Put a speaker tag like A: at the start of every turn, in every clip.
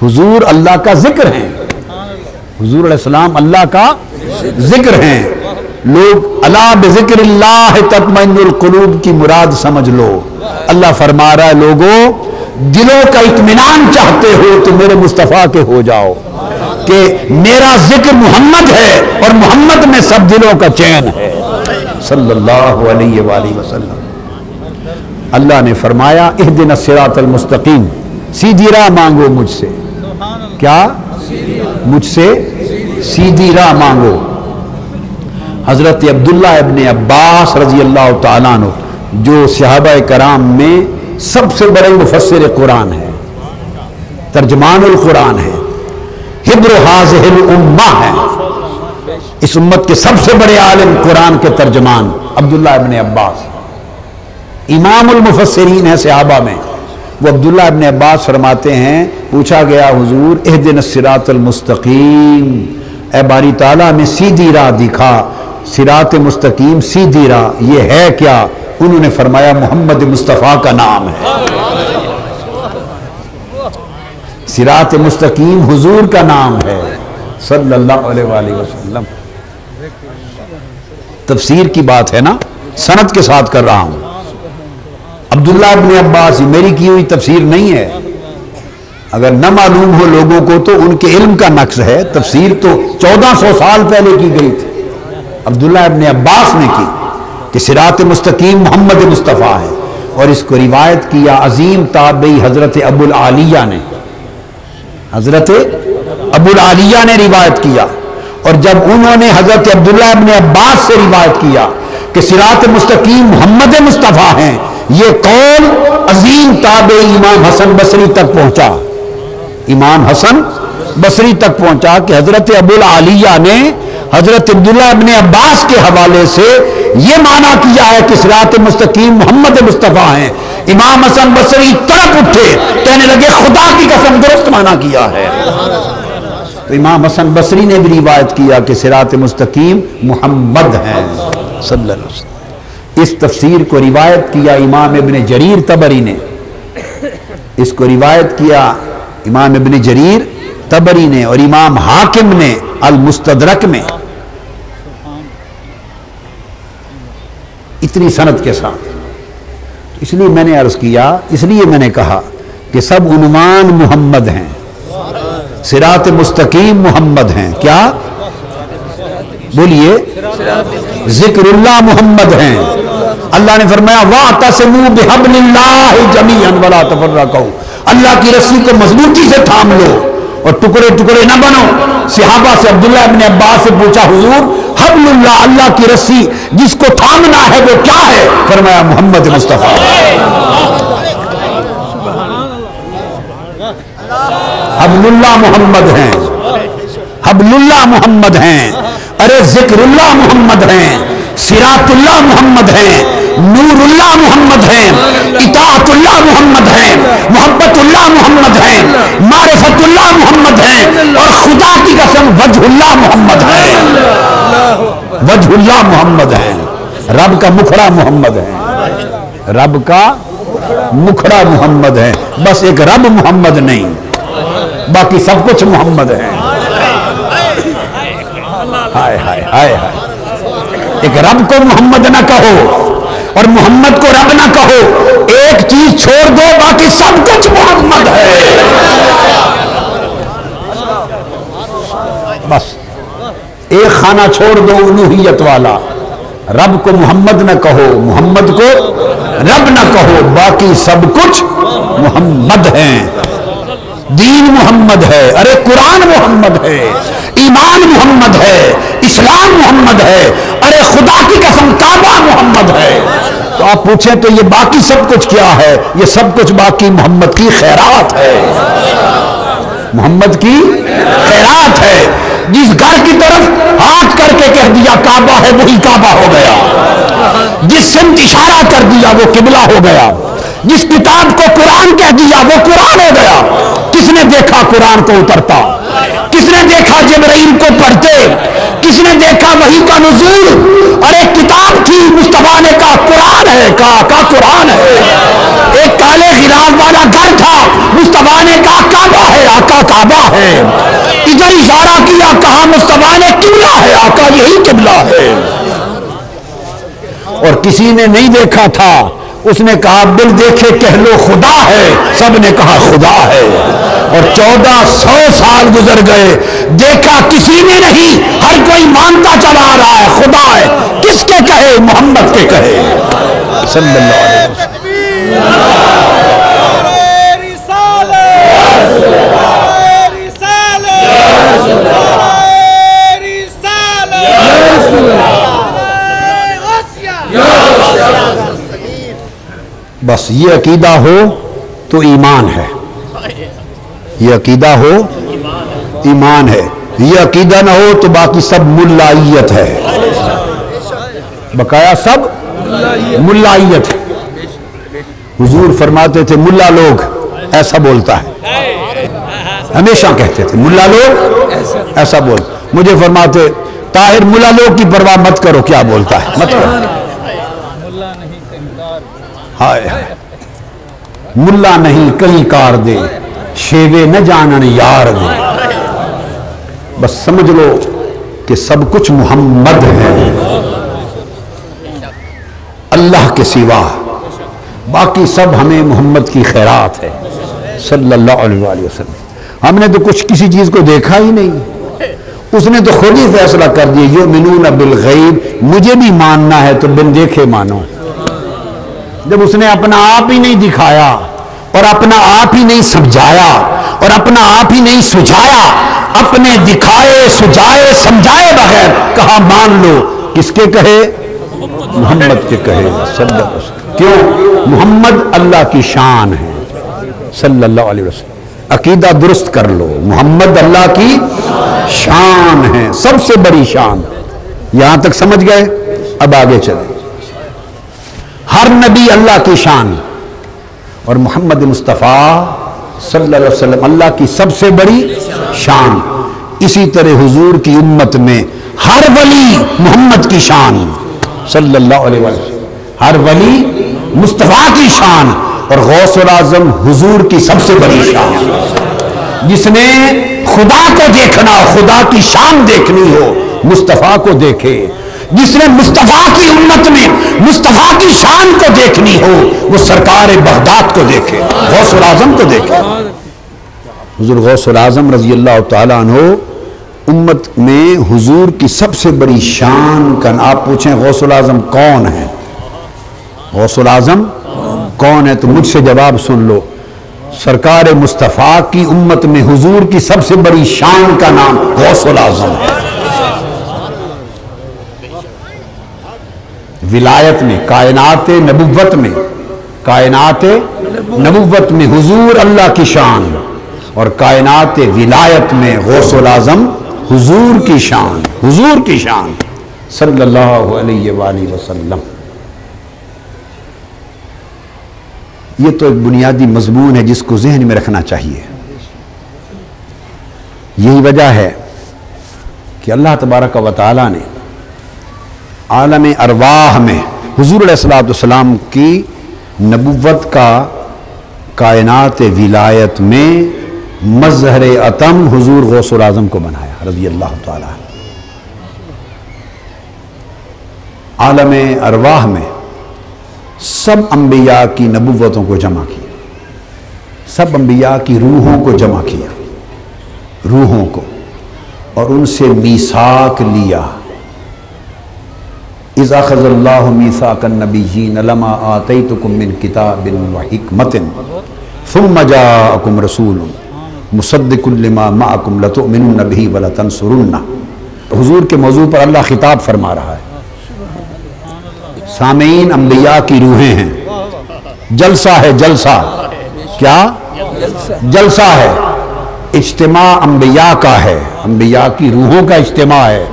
A: حضور اللہ کا ذکر ہیں، حضور علیہ السلام اللہ کا ذکر ہیں۔ لوگ الا بذکر اللہ تطمئن القلوب کی مراد سمجھ لو۔ اللہ فرما رہا ہے لوگوں دلوں کا اطمینان چاہتے ہو تو میرے مصطفیٰ کے ہو جاؤ، کہ میرا ذکر محمد ہے اور محمد میں سب دلوں کا چین ہے صلی اللہ علیہ وآلہ وسلم۔ اللہ نے فرمایا اہدنا الصراط المستقیم، سیدھی راہ مانگو مجھ سے، کیا مجھ سے سیدھی راہ مانگو۔ حضرت عبداللہ ابن عباس رضی اللہ تعالیٰ عنہ جو صحابہ کرام میں سب سے بڑے مفسر قرآن ہے، ترجمان القرآن ہے، حبر حاضح الامہ ہے، اس امت کے سب سے بڑے عالم قرآن کے ترجمان عبداللہ ابن عباس، امام المفسرین ہے صحابہ میں۔ وہ عبداللہ ابن عباس فرماتے ہیں پوچھا گیا حضور اہدنا الصراط المستقیم، اے باری تعالیٰ میں سیدھی راہ دکھا، صراط مستقیم سیدھی راہ یہ ہے کیا؟ انہوں نے فرمایا محمد مصطفیٰ کا نام ہے، صراط مستقیم حضور کا نام ہے صلی اللہ علیہ وآلہ وسلم۔ تفسیر کی بات ہے نا، سند کے ساتھ کر رہا ہوں۔ عبداللہ ابن عباس میری کی ہوئی تفسیر نہیں ہے، اگر نہ معلوم ہو لوگوں کو تو ان کے علم کا نقص ہے، تفسیر تو 1400 سال پہلے کی گئی تھی، عبداللہ ابن عباس نے کی کہ صراط مستقیم محمد مصطفیٰ ہے، اور اس کو روایت کیا عظیم تابعی حضرت ابو العالیہ نے، حضرت ابو العالیہ نے روایت کیا۔ اور جب انہوں نے حضرت عبداللہ ابن عباس سے روایت کیا کہ صراط مستقیم محمد مصطفیٰ ہیں، یہ قول عظیم تابعی امام حسن بصری تک پہنچا، امام حسن بصری تک پہنچا کہ حضرت ابو العالیہ نے حضرت عبداللہ ابن عباس کے حوالے سے یہ معنی کیا ہے کہ صراط مستقیم محمد مصطفیٰ ہیں۔ امام حسن بصری تڑپ اٹھے، کہنے لگے خدا کی قسم درست معنی کیا ہے۔ تو امام حسن بصری نے بھی روایت کیا کہ صراط مستقیم محمد ہیں صلی اللہ علیہ وسلم۔ اس تفسیر کو روایت کیا امام ابن جریر طبری نے، اس کو روایت کیا امام ابن جریر طبری نے اور امام حاکم نے المستدرک میں، اتنی سند کے ساتھ۔ اس لیے میں نے عرض کیا، اس لیے میں نے کہا کہ سب عنوان محمد ہیں، صراط مستقیم محمد ہیں، کیا بولیے؟ ذکر اللہ محمد ہیں۔ اللہ نے فرمایا وَاعْتَصِمُوا بِحَبْلِ اللَّهِ جَمِيعًا وَلَا تَفَرَّقُوا، اللہ کی رسی کو مضبوطی سے تھام لو اور ٹکڑے ٹکڑے نہ بنو۔ صحابہ سے عبداللہ ابن عباس سے پوچھا حضور حبل اللہ، اللہ کی رسی جس کو تھامنا ہے وہ کیا ہے؟ فرمایا محمد مصطفیٰ۔ حبل اللہ محمد ہیں، حبل اللہ محمد ہیں، ارے ذکر اللہ محمد ہیں، صراط اللہ محمد ہیں، نور اللہ محمد ہیں، اطاعت اللہ محمد ہیں، محبت اللہ محمد ہیں، معرفت اللہ محمد ہیں، اور خدا کی قسم وجہ اللہ محمد ہیں، وجہ اللہ محمد ہیں، رب کا مکھڑا محمد ہے، رب کا مکھڑا محمد ہے، بس ایک رب محمد نہیں، باقی سب کچھ محمد ہے۔ ہائے ہائے ہائے ہائے، ایک رب کو محمد نہ کہو اور محمد کو رب نہ کہو، ایک چیز چھوڑ دو باقی سب کچھ محمد ہے، بس ایک خانہ چھوڑ دو الوہیت والا، رب کو محمد نہ کہو، محمد کو رب نہ کہو، باقی سب کچھ محمد ہیں۔ دین محمد ہے، ارے قرآن محمد ہے، ایمان محمد ہے، اسلام محمد ہے، ارے خدا کی قسم کعبہ محمد ہے۔ تو آپ پوچھیں تو یہ باقی سب کچھ کیا ہے؟ یہ سب کچھ باقی محمد کی خیرات ہے، محمد کی خیرات ہے۔ جس گھر کی طرف ہاتھ کر کے کہہ دیا کعبہ ہے وہی کعبہ ہو گیا، جس سمت اشارہ کر دیا وہ قبلہ ہو گیا، جس کتاب کو قرآن کہہ دیا وہ قرآن ہو گیا۔ کس نے دیکھا قرآن کو اترتا؟ کس نے دیکھا جبرائیل کو پڑھتے؟ کس نے دیکھا وحی کا نزول؟ ارے کتاب تھی، مصطفیٰ نے کہا قرآن ہے، کہا قرآن ہے۔ ایک کالے غلاف والا گھر تھا، مصطفیٰ نے کہا کعبہ ہے، آقا کعبہ ہے، ادھر اشارہ کیا، کہا مصطفیٰ نے قبلہ ہے، آقا یہی قبلہ ہے۔ اور کسی نے نہیں دیکھا تھا، اس نے کہا بل دیکھے کہہ لو خدا ہے، سب نے کہا خدا ہے۔ اور 1400 سال گزر گئے، دیکھا کسی نے نہیں، ہر کوئی مانتا چلا آ رہا ہے خدا ہے۔ کس کے کہے؟ محمد کے کہے صلی اللہ علیہ وسلم۔ بس یہ عقیدہ ہو تو ایمان ہے، یہ عقیدہ ہو ایمان ہے، یہ عقیدہ نہ ہو تو باقی سب ملائیت ہے، بقایا سب ملائیت ہے۔ حضور فرماتے تھے ملا لوگ ایسا بولتا ہے، ہمیشہ کہتے تھے ملا لوگ ایسا بول۔ مجھے فرماتے طاہر ملا لوگ کی پرواہ مت کرو، کیا بولتا ہے مت کرو۔ ہائے ملا نہیں کہیں کار دے، شیوے نہ جانن یار دے۔ بس سمجھ لو کہ سب کچھ محمد ہے، اللہ کے سوا باقی سب ہمیں محمد کی خیرات ہے صلی اللہ علیہ وآلہ وسلم۔ ہم نے تو کچھ کسی چیز کو دیکھا ہی نہیں، اس نے تو خود ہی فیصلہ کر دیا یؤمنون بالغیب، مجھے بھی ماننا ہے تو بن دیکھے مانو۔ جب اس نے اپنا آپ ہی نہیں دکھایا اور اپنا آپ ہی نہیں سمجھایا اور اپنا آپ ہی نہیں سجھایا، اپنے دکھائے سجھائے سمجھائے بغیر کہا مان لو، کس کے کہے؟ محمد کے کہے صلی اللہ علیہ وسلم۔ کیوں؟ محمد اللہ کی شان ہے صلی اللہ علیہ وسلم۔ عقیدہ درست کر لو، محمد اللہ کی شان ہے، سب سے بڑی شان۔ یہاں تک سمجھ گئے؟ اب آگے چلیں۔ ہر نبی اللہ کی شان اور محمد مصطفیٰ صلی اللہ علیہ وسلم اللہ کی سب سے بڑی شان۔ اسی طرح حضور کی امت میں ہر ولی محمد کی شان صلی اللہ علیہ وسلم، ہر ولی مصطفیٰ کی شان، اور غوث الاعظم حضور کی سب سے بڑی شان۔ جس نے خدا کو دیکھنا، خدا کی شان دیکھنی ہو، مصطفیٰ کو دیکھے۔ جس نے مصطفیٰ کی امت میں مصطفیٰ کی شان کو دیکھنی ہو، وہ سرکار بغداد کو دیکھے، غوث الاعظم کو دیکھے۔ حضور غوث الاعظم رضی اللہ تعالیٰ عنہ امت میں حضور کی سب سے بڑی شان کا۔ آپ پوچھیں غوث الاعظم کون ہے؟ غوث الاعظم کون ہے؟ تو مجھ سے جواب سن لو، سرکار مصطفیٰ کی امت میں حضور کی سب سے بڑی شان کا نام غوث الاعظم ہے۔ ولایت میں، کائنات نبوت میں، کائنات نبوت میں حضور اللہ کی شان، اور کائنات ولایت میں غوث الاعظم حضور کی شان، حضور کی شان صلی اللہ علیہ وآلہ وسلم۔ یہ تو ایک بنیادی مضمون ہے جس کو ذہن میں رکھنا چاہیے۔ یہی وجہ ہے کہ اللہ تبارک و تعالیٰ نے عالم ارواح میں حضور علیہ السلام کی نبوت کا کائنات ولایت میں مظہر اتم حضور غوث الاعظم کو بنایا رضی اللہ تعالیٰ۔ عالم ارواح میں سب انبیاء کی نبوتوں کو جمع کیا، سب انبیاء کی روحوں کو جمع کیا، روحوں کو، اور ان سے میثاق لیا۔ اذ اخذ اللہ میثاق النبیین لما آتیتکم من کتاب و حکمت ثم جاءکم رسول مصدق لما معکم لتؤمنن بہ ولتنصرنہ۔ حضور کے موضوع پر اللہ خطاب فرما رہا ہے۔ سامعین انبیاء کی روحیں ہیں، جلسہ ہے، جلسہ کیا؟ جلسہ ہے، اجتماع انبیاء کا ہے، انبیاء کی روحوں کا اجتماع ہے،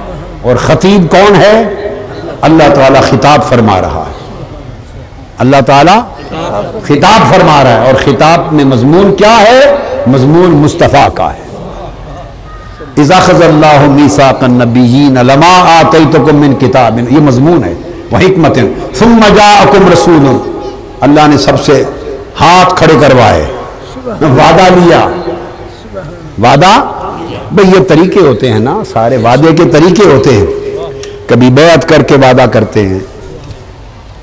A: اور خطیب کون ہے؟ اللہ تعالیٰ خطاب فرما رہا ہے، اللہ تعالیٰ خطاب فرما رہا ہے، اور خطاب میں مضمون کیا ہے؟ مضمون مصطفیٰ کا ہے۔ اذا اخذ اللہ میثاق النبیین لما آتیتکم من کتاب، یہ مضمون ہے، وحکمت ثم جاءکم رسول، اللہ نے سب سے ہاتھ کھڑے کروائے، وعدہ لیا، وعدہ بھئی یہ طریقے ہوتے ہیں نا، سارے وعدے کے طریقے ہوتے ہیں. کبھی بیعت کر کے وعدہ کرتے ہیں،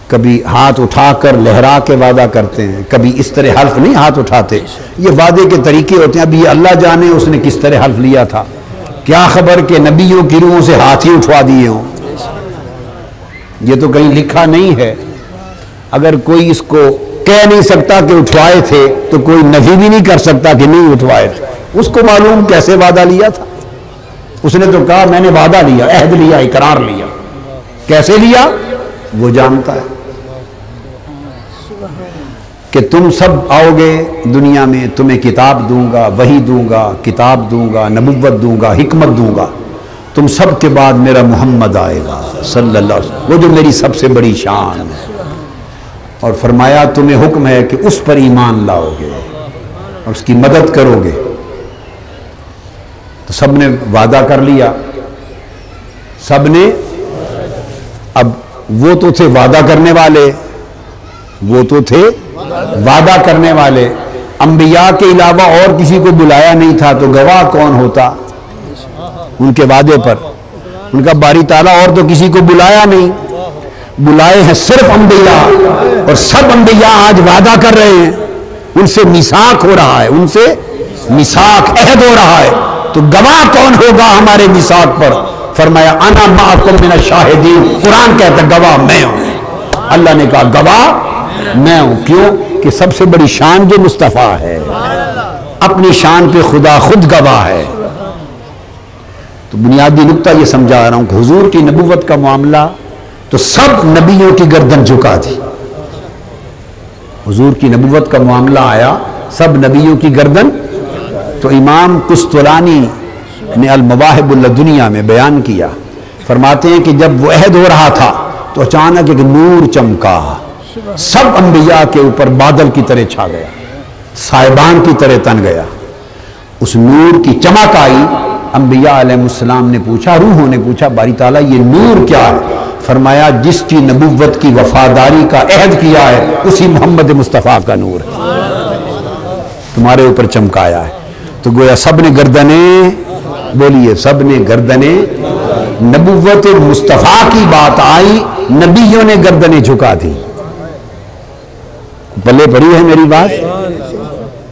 A: کبھی ہاتھ اٹھا کر لہرا کے وعدہ کرتے ہیں، کبھی اس طرح حلف نہیں ہاتھ اٹھاتے. یہ وعدے کے طریقے ہوتے ہیں. ابھی اللہ جانے اس نے کس طرح حلف لیا تھا، کیا خبر کہ نبیوں کی روحوں سے ہاتھ ہی اٹھوا دیے ہوں. یہ تو کہیں لکھا نہیں ہے. اگر کوئی اس کو کہہ نہیں سکتا کہ اٹھوائے تھے تو کوئی نفی بھی نہیں کر سکتا کہ نہیں اٹھوائے تھے. اس کو معلوم کیسے وعدہ لیا تھا. اس نے تو کہا میں نے وعدہ لیا، عہد لیا، اقرار لیا. کیسے لیا وہ جانتا ہے کہ تم سب آؤ گے دنیا میں، تمہیں کتاب دوں گا، وحی دوں گا، کتاب دوں گا، نبوت دوں گا، حکمت دوں گا. تم سب کے بعد میرا محمد آئے گا صلی اللہ علیہ وسلم، وہ جو میری سب سے بڑی شان ہے. اور فرمایا تمہیں حکم ہے کہ اس پر ایمان لاؤ گے اور اس کی مدد کرو گے. تو سب نے وعدہ کر لیا، سب نے. اب وہ تو تھے وعدہ کرنے والے، وہ تو تھے وعدہ کرنے والے. انبیاء کے علاوہ اور کسی کو بلایا نہیں تھا تو گواہ کون ہوتا ان کے وعدے پر. ان کا باری تعالیٰ اور تو کسی کو بلایا نہیں، بلائے ہیں صرف انبیاء. اور سب انبیاء آج وعدہ کر رہے ہیں، ان سے میثاق ہو رہا ہے، ان سے میثاق عہد ہو رہا ہے. تو گواہ کون ہوگا ہمارے میثاق پر؟ فرمایا انا معکم من الشاہدین. قرآن کہتا ہے گواہ میں ہوں. اللہ نے کہا گواہ میں ہوں. کیوں کہ سب سے بڑی شان جو مصطفیٰ ہے، اپنی شان پہ خدا خود گواہ ہے. تو بنیادی نقطہ یہ سمجھا رہا ہوں کہ حضور کی نبوت کا معاملہ تو سب نبیوں کی گردن جھکا دی. حضور کی نبوت کا معاملہ آیا سب نبیوں کی گردن. تو امام قسطلانی نے المواہب اللدنیہ میں بیان کیا، فرماتے ہیں کہ جب وہ عہد ہو رہا تھا تو اچانک ایک نور چمکا، سب انبیاء کے اوپر بادل کی طرح چھا گیا، صاحبان کی طرح تن گیا. اس نور کی چمک آئی. انبیاء علیہ السلام نے پوچھا، روحوں نے پوچھا باری تعالیٰ یہ نور کیا ہے؟ فرمایا جس کی نبوت کی وفاداری کا عہد کیا ہے اسی محمد مصطفیٰ کا نور ہے، تمہارے اوپر چمکایا ہے. تو گویا سب نے گردنیں، بولیے سب نے گردنیں. نبوت مصطفیٰ کی بات آئی، نبیوں نے گردنیں جھکا دی. پلے پڑی ہے میری بات؟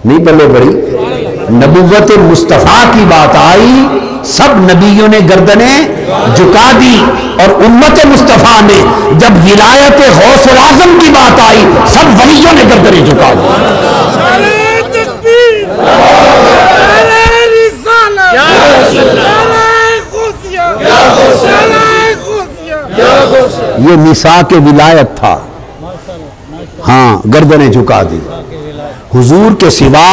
A: نہیں پلے پڑی. نبوت مصطفیٰ کی بات آئی، سب نبیوں نے گردنیں جھکا دی. اور امت مصطفیٰ نے جب ولایت غوث الاعظم کی بات آئی، سب ولیوں نے گردنیں جھکا دی. یہ میثاق ولایت تھا. ہاں گردنیں جھکا دی. حضور کے سوا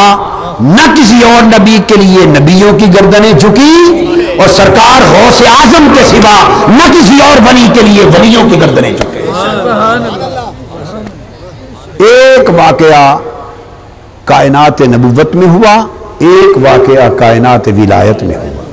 A: نہ کسی اور نبی کے لیے نبیوں کی گردنیں جھکی، اور سرکار غوث اعظم کے سوا نہ کسی اور ولی کے لیے ولیوں کی گردنیں جھکے. ایک واقعہ کائنات نبوت میں ہوا، ایک واقعہ کائنات ولایت میں ہوا.